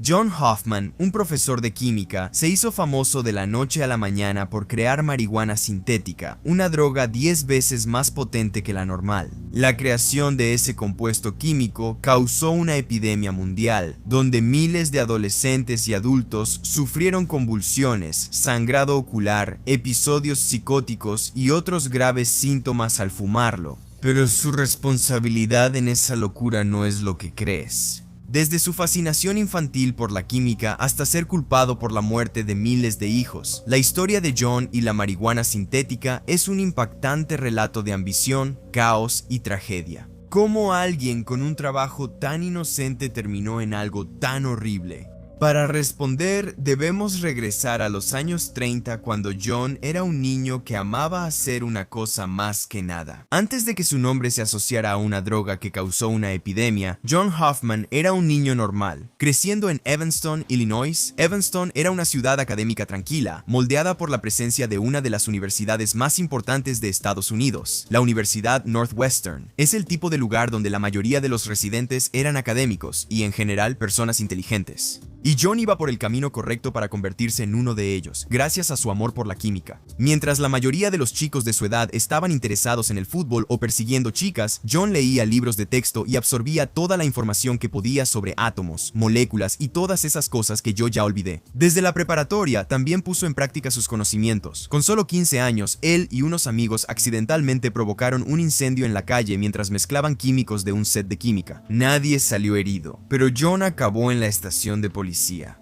John Hoffman, un profesor de química, se hizo famoso de la noche a la mañana por crear marihuana sintética, una droga 10 veces más potente que la normal. La creación de ese compuesto químico causó una epidemia mundial, donde miles de adolescentes y adultos sufrieron convulsiones, sangrado ocular, episodios psicóticos y otros graves síntomas al fumarlo. Pero su responsabilidad en esa locura no es lo que crees. Desde su fascinación infantil por la química hasta ser culpado por la muerte de miles de hijos, la historia de John y la marihuana sintética es un impactante relato de ambición, caos y tragedia. ¿Cómo alguien con un trabajo tan inocente terminó en algo tan horrible? Para responder, debemos regresar a los años 30 cuando John era un niño que amaba hacer una cosa más que nada. Antes de que su nombre se asociara a una droga que causó una epidemia, John Hoffman era un niño normal. Creciendo en Evanston, Illinois, Evanston era una ciudad académica tranquila, moldeada por la presencia de una de las universidades más importantes de Estados Unidos, la Universidad Northwestern. Es el tipo de lugar donde la mayoría de los residentes eran académicos y, en general, personas inteligentes. Y John iba por el camino correcto para convertirse en uno de ellos, gracias a su amor por la química. Mientras la mayoría de los chicos de su edad estaban interesados en el fútbol o persiguiendo chicas, John leía libros de texto y absorbía toda la información que podía sobre átomos, moléculas y todas esas cosas que yo ya olvidé. Desde la preparatoria también puso en práctica sus conocimientos. Con solo 15 años, él y unos amigos accidentalmente provocaron un incendio en la calle mientras mezclaban químicos de un set de química. Nadie salió herido, pero John acabó en la estación de policía.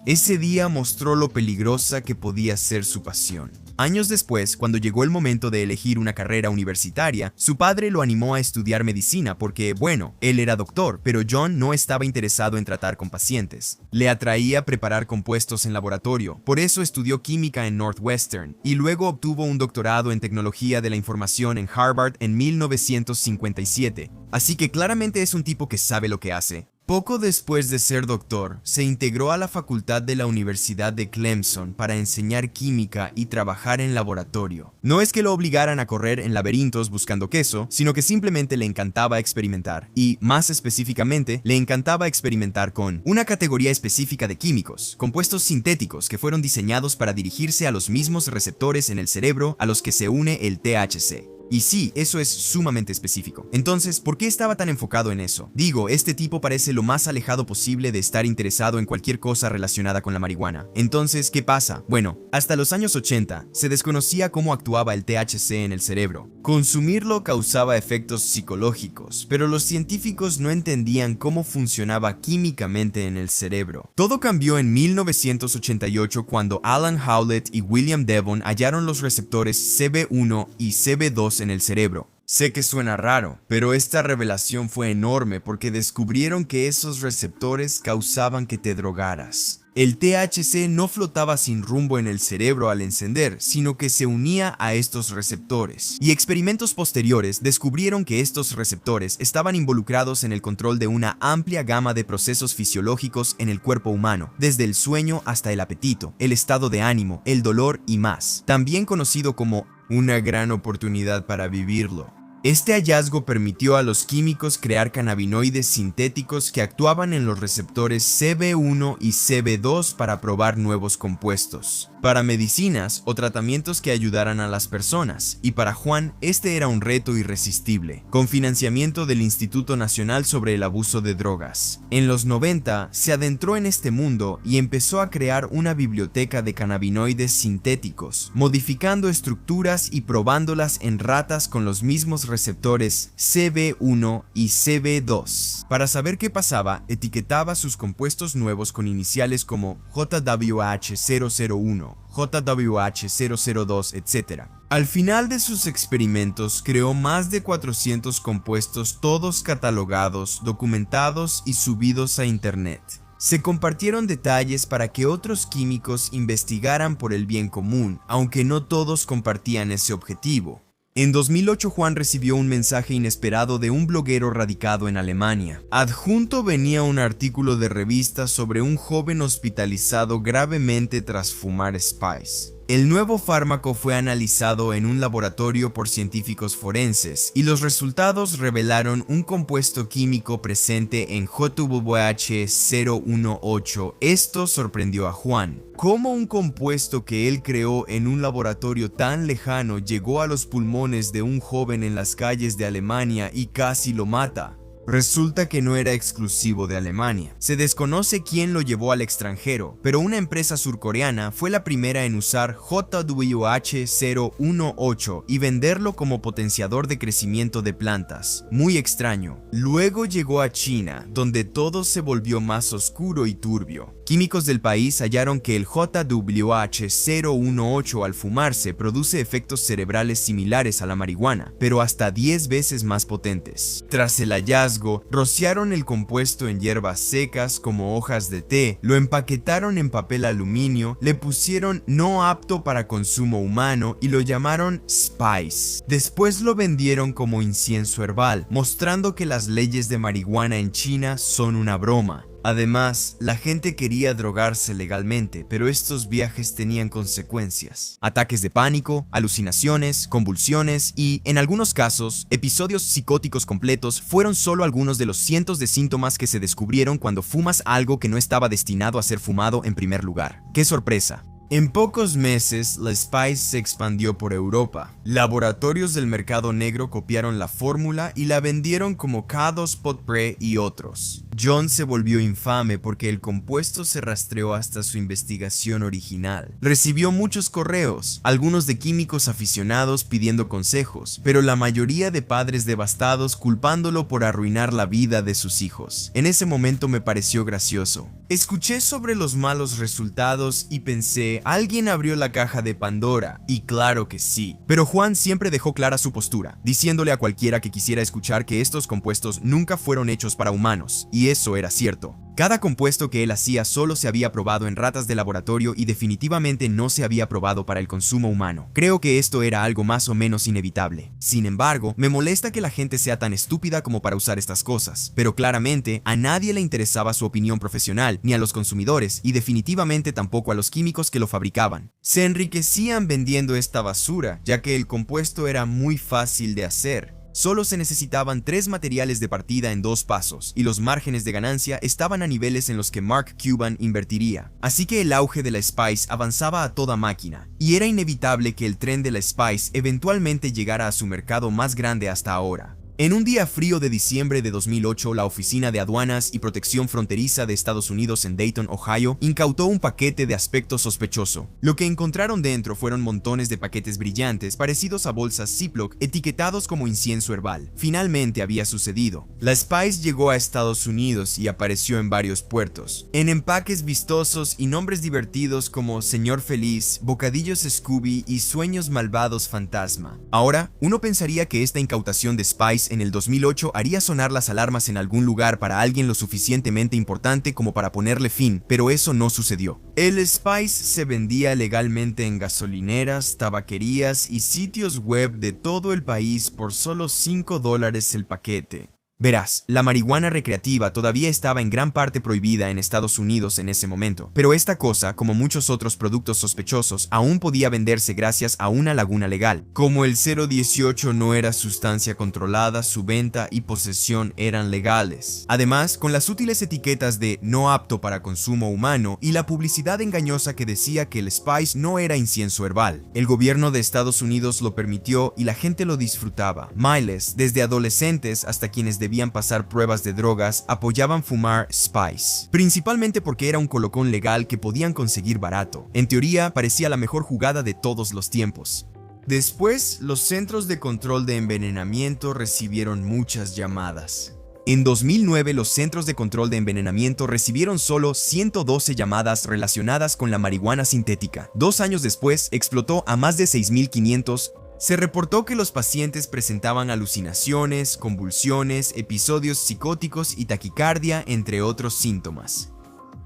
Ese día mostró lo peligrosa que podía ser su pasión. Años después, cuando llegó el momento de elegir una carrera universitaria, su padre lo animó a estudiar medicina porque, bueno, él era doctor, pero John no estaba interesado en tratar con pacientes. Le atraía preparar compuestos en laboratorio, por eso estudió química en Northwestern y luego obtuvo un doctorado en tecnología de la información en Harvard en 1957. Así que claramente es un tipo que sabe lo que hace. Poco después de ser doctor, se integró a la facultad de la Universidad de Clemson para enseñar química y trabajar en laboratorio. No es que lo obligaran a correr en laberintos buscando queso, sino que simplemente le encantaba experimentar. Y, más específicamente, le encantaba experimentar con una categoría específica de químicos, compuestos sintéticos que fueron diseñados para dirigirse a los mismos receptores en el cerebro a los que se une el THC. Y sí, eso es sumamente específico. Entonces, ¿por qué estaba tan enfocado en eso? Digo, este tipo parece lo más alejado posible de estar interesado en cualquier cosa relacionada con la marihuana. Entonces, ¿qué pasa? Bueno, hasta los años 80 se desconocía cómo actuaba el THC en el cerebro. Consumirlo causaba efectos psicológicos, pero los científicos no entendían cómo funcionaba químicamente en el cerebro. Todo cambió en 1988 cuando Alan Howlett y William Devon hallaron los receptores CB1 y CB2 en el cerebro. Sé que suena raro, pero esta revelación fue enorme porque descubrieron que esos receptores causaban que te drogaras. El THC no flotaba sin rumbo en el cerebro al encender, sino que se unía a estos receptores. Y experimentos posteriores descubrieron que estos receptores estaban involucrados en el control de una amplia gama de procesos fisiológicos en el cuerpo humano, desde el sueño hasta el apetito, el estado de ánimo, el dolor y más. También conocido como una gran oportunidad para vivirlo. Este hallazgo permitió a los químicos crear cannabinoides sintéticos que actuaban en los receptores CB1 y CB2 para probar nuevos compuestos, para medicinas o tratamientos que ayudaran a las personas, y para Juan este era un reto irresistible, con financiamiento del Instituto Nacional sobre el Abuso de Drogas. En los 90 se adentró en este mundo y empezó a crear una biblioteca de cannabinoides sintéticos, modificando estructuras y probándolas en ratas con los mismos receptores CB1 y CB2. Para saber qué pasaba, etiquetaba sus compuestos nuevos con iniciales como JWH001, JWH002, etc. Al final de sus experimentos, creó más de 400 compuestos, todos catalogados, documentados y subidos a internet. Se compartieron detalles para que otros químicos investigaran por el bien común, aunque no todos compartían ese objetivo. En 2008 Juan recibió un mensaje inesperado de un bloguero radicado en Alemania. Adjunto venía un artículo de revista sobre un joven hospitalizado gravemente tras fumar Spice. El nuevo fármaco fue analizado en un laboratorio por científicos forenses y los resultados revelaron un compuesto químico presente en JWH-018. Esto sorprendió a Juan. ¿Cómo un compuesto que él creó en un laboratorio tan lejano llegó a los pulmones de un joven en las calles de Alemania y casi lo mata? Resulta que no era exclusivo de Alemania. Se desconoce quién lo llevó al extranjero, pero una empresa surcoreana fue la primera en usar JWH-018 y venderlo como potenciador de crecimiento de plantas. Muy extraño. Luego llegó a China, donde todo se volvió más oscuro y turbio. Químicos del país hallaron que el JWH-018 al fumarse produce efectos cerebrales similares a la marihuana, pero hasta 10 veces más potentes. Tras el hallazgo, rociaron el compuesto en hierbas secas como hojas de té, lo empaquetaron en papel aluminio, le pusieron no apto para consumo humano y lo llamaron Spice. Después lo vendieron como incienso herbal, mostrando que las leyes de marihuana en China son una broma. Además, la gente quería drogarse legalmente, pero estos viajes tenían consecuencias. Ataques de pánico, alucinaciones, convulsiones y, en algunos casos, episodios psicóticos completos fueron solo algunos de los cientos de síntomas que se descubrieron cuando fumas algo que no estaba destinado a ser fumado en primer lugar. ¡Qué sorpresa! En pocos meses, la Spice se expandió por Europa. Laboratorios del mercado negro copiaron la fórmula y la vendieron como K2 Potpre y otros. John se volvió infame porque el compuesto se rastreó hasta su investigación original. Recibió muchos correos, algunos de químicos aficionados pidiendo consejos, pero la mayoría de padres devastados culpándolo por arruinar la vida de sus hijos. En ese momento me pareció gracioso. Escuché sobre los malos resultados y pensé, alguien abrió la caja de Pandora, y claro que sí. Pero Juan siempre dejó clara su postura, diciéndole a cualquiera que quisiera escuchar que estos compuestos nunca fueron hechos para humanos, y eso era cierto. Cada compuesto que él hacía solo se había probado en ratas de laboratorio y definitivamente no se había probado para el consumo humano. Creo que esto era algo más o menos inevitable. Sin embargo, me molesta que la gente sea tan estúpida como para usar estas cosas, pero claramente a nadie le interesaba su opinión profesional, ni a los consumidores, y definitivamente tampoco a los químicos que lo fabricaban. Se enriquecían vendiendo esta basura, ya que el compuesto era muy fácil de hacer. Solo se necesitaban 3 materiales de partida en 2 pasos, y los márgenes de ganancia estaban a niveles en los que Mark Cuban invertiría. Así que el auge de la Spice avanzaba a toda máquina, y era inevitable que el tren de la Spice eventualmente llegara a su mercado más grande hasta ahora. En un día frío de diciembre de 2008, la Oficina de Aduanas y Protección Fronteriza de Estados Unidos en Dayton, Ohio, incautó un paquete de aspecto sospechoso. Lo que encontraron dentro fueron montones de paquetes brillantes parecidos a bolsas Ziploc etiquetados como incienso herbal. Finalmente había sucedido. La Spice llegó a Estados Unidos y apareció en varios puertos, en empaques vistosos y nombres divertidos como Señor Feliz, Bocadillos Scooby y Sueños Malvados Fantasma. Ahora, uno pensaría que esta incautación de Spice en el 2008 haría sonar las alarmas en algún lugar para alguien lo suficientemente importante como para ponerle fin, pero eso no sucedió. El Spice se vendía legalmente en gasolineras, tabaquerías y sitios web de todo el país por solo $5 el paquete. Verás, la marihuana recreativa todavía estaba en gran parte prohibida en Estados Unidos en ese momento, pero esta cosa, como muchos otros productos sospechosos, aún podía venderse gracias a una laguna legal. Como el 018 no era sustancia controlada, su venta y posesión eran legales. Además, con las útiles etiquetas de no apto para consumo humano y la publicidad engañosa que decía que el Spice no era incienso herbal, el gobierno de Estados Unidos lo permitió y la gente lo disfrutaba. Miles, desde adolescentes hasta quienes debían pasar pruebas de drogas, apoyaban fumar Spice, principalmente porque era un colocón legal que podían conseguir barato. En teoría, parecía la mejor jugada de todos los tiempos. Después, los centros de control de envenenamiento recibieron muchas llamadas. En 2009, los centros de control de envenenamiento recibieron solo 112 llamadas relacionadas con la marihuana sintética. 2 años después, explotó a más de 6.500. Se reportó que los pacientes presentaban alucinaciones, convulsiones, episodios psicóticos y taquicardia, entre otros síntomas.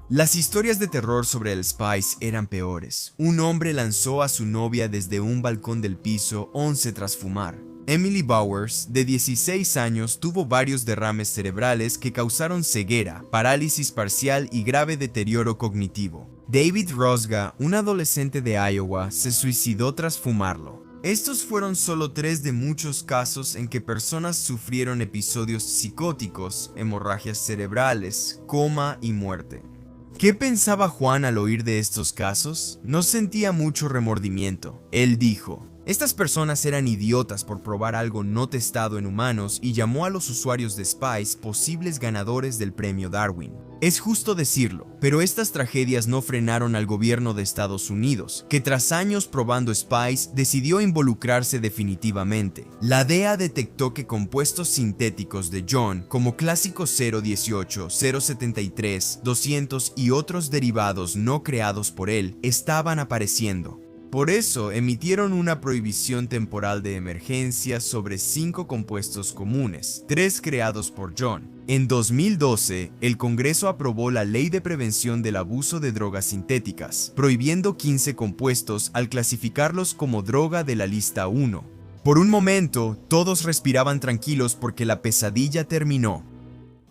Las historias de terror sobre el Spice eran peores. Un hombre lanzó a su novia desde un balcón del piso 11 tras fumar. Emily Bowers, de 16 años, tuvo varios derrames cerebrales que causaron ceguera, parálisis parcial y grave deterioro cognitivo. David Rosga, un adolescente de Iowa, se suicidó tras fumarlo. Estos fueron solo 3 de muchos casos en que personas sufrieron episodios psicóticos, hemorragias cerebrales, coma y muerte. ¿Qué pensaba Juan al oír de estos casos? No sentía mucho remordimiento. Él dijo: estas personas eran idiotas por probar algo no testado en humanos y llamó a los usuarios de Spice posibles ganadores del premio Darwin. Es justo decirlo, pero estas tragedias no frenaron al gobierno de Estados Unidos, que tras años probando Spice decidió involucrarse definitivamente. La DEA detectó que compuestos sintéticos de John, como clásico 018, 073, 200 y otros derivados no creados por él, estaban apareciendo. Por eso emitieron una prohibición temporal de emergencia sobre 5 compuestos comunes, 3 creados por John. En 2012, el Congreso aprobó la Ley de Prevención del Abuso de Drogas Sintéticas, prohibiendo 15 compuestos al clasificarlos como droga de la lista 1. Por un momento, todos respiraban tranquilos porque la pesadilla terminó.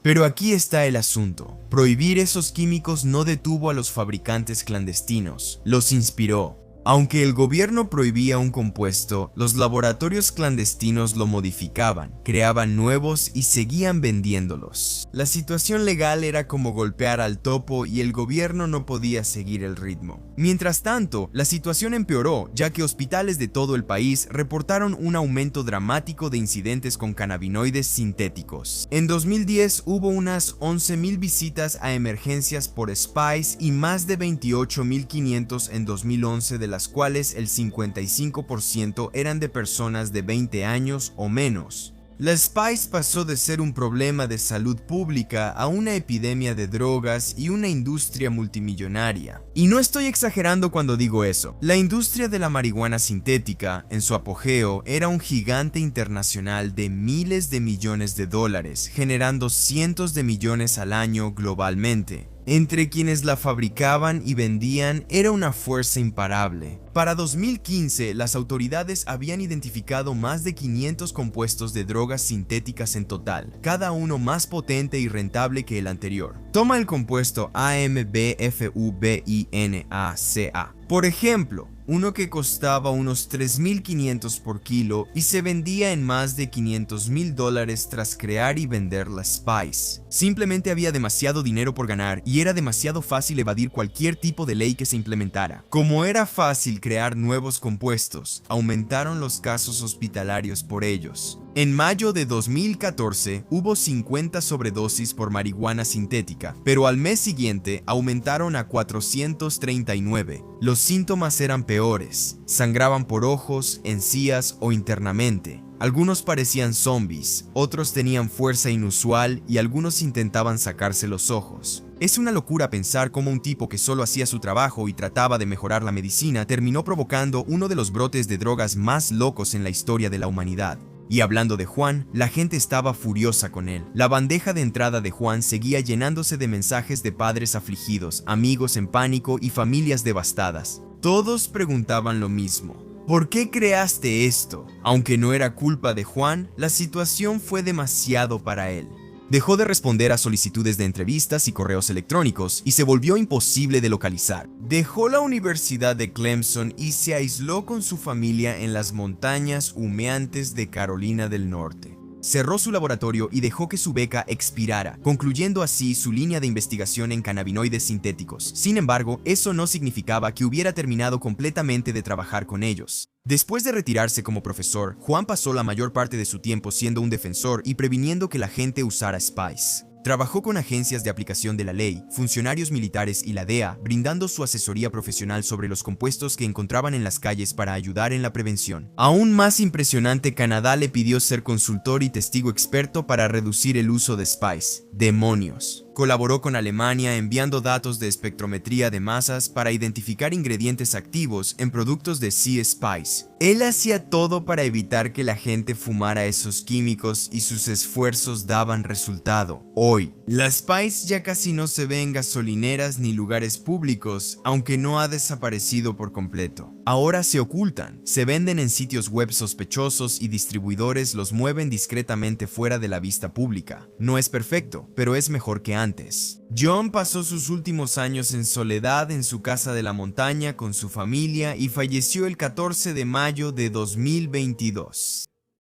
Pero aquí está el asunto. Prohibir esos químicos no detuvo a los fabricantes clandestinos, los inspiró. Aunque el gobierno prohibía un compuesto, los laboratorios clandestinos lo modificaban, creaban nuevos y seguían vendiéndolos. La situación legal era como golpear al topo y el gobierno no podía seguir el ritmo. Mientras tanto, la situación empeoró, ya que hospitales de todo el país reportaron un aumento dramático de incidentes con cannabinoides sintéticos. En 2010 hubo unas 11,000 visitas a emergencias por Spice y más de 28,500 en 2011, de las cuales el 55% eran de personas de 20 años o menos. La Spice pasó de ser un problema de salud pública a una epidemia de drogas y una industria multimillonaria. Y no estoy exagerando cuando digo eso. La industria de la marihuana sintética, en su apogeo, era un gigante internacional de miles de millones de dólares, generando cientos de millones al año globalmente. Entre quienes la fabricaban y vendían era una fuerza imparable. Para 2015, las autoridades habían identificado más de 500 compuestos de drogas sintéticas en total, cada uno más potente y rentable que el anterior. Toma el compuesto AMBFUBINACA. Por ejemplo, uno que costaba unos $3,500 por kilo y se vendía en más de $500,000 tras crear y vender la Spice. Simplemente había demasiado dinero por ganar y era demasiado fácil evadir cualquier tipo de ley que se implementara. Como era fácil crear nuevos compuestos, aumentaron los casos hospitalarios por ellos. En mayo de 2014 hubo 50 sobredosis por marihuana sintética, pero al mes siguiente aumentaron a 439. Los síntomas eran peores, sangraban por ojos, encías o internamente. Algunos parecían zombies, otros tenían fuerza inusual y algunos intentaban sacarse los ojos. Es una locura pensar cómo un tipo que solo hacía su trabajo y trataba de mejorar la medicina terminó provocando uno de los brotes de drogas más locos en la historia de la humanidad. Y hablando de Juan, la gente estaba furiosa con él. La bandeja de entrada de Juan seguía llenándose de mensajes de padres afligidos, amigos en pánico y familias devastadas. Todos preguntaban lo mismo: ¿por qué creaste esto? Aunque no era culpa de Juan, la situación fue demasiado para él. Dejó de responder a solicitudes de entrevistas y correos electrónicos y se volvió imposible de localizar. Dejó la Universidad de Clemson y se aisló con su familia en las montañas humeantes de Carolina del Norte. Cerró su laboratorio y dejó que su beca expirara, concluyendo así su línea de investigación en cannabinoides sintéticos. Sin embargo, eso no significaba que hubiera terminado completamente de trabajar con ellos. Después de retirarse como profesor, Juan pasó la mayor parte de su tiempo siendo un defensor y previniendo que la gente usara Spice. Trabajó con agencias de aplicación de la ley, funcionarios militares y la DEA, brindando su asesoría profesional sobre los compuestos que encontraban en las calles para ayudar en la prevención. Aún más impresionante, Canadá le pidió ser consultor y testigo experto para reducir el uso de Spice. ¡Demonios! Colaboró con Alemania enviando datos de espectrometría de masas para identificar ingredientes activos en productos de Sea Spice. Él hacía todo para evitar que la gente fumara esos químicos y sus esfuerzos daban resultado. Hoy, la Spice ya casi no se ve en gasolineras ni lugares públicos, aunque no ha desaparecido por completo. Ahora se ocultan, se venden en sitios web sospechosos y distribuidores los mueven discretamente fuera de la vista pública. No es perfecto, pero es mejor que antes. John pasó sus últimos años en soledad en su casa de la montaña con su familia y falleció el 14 de mayo de 2022.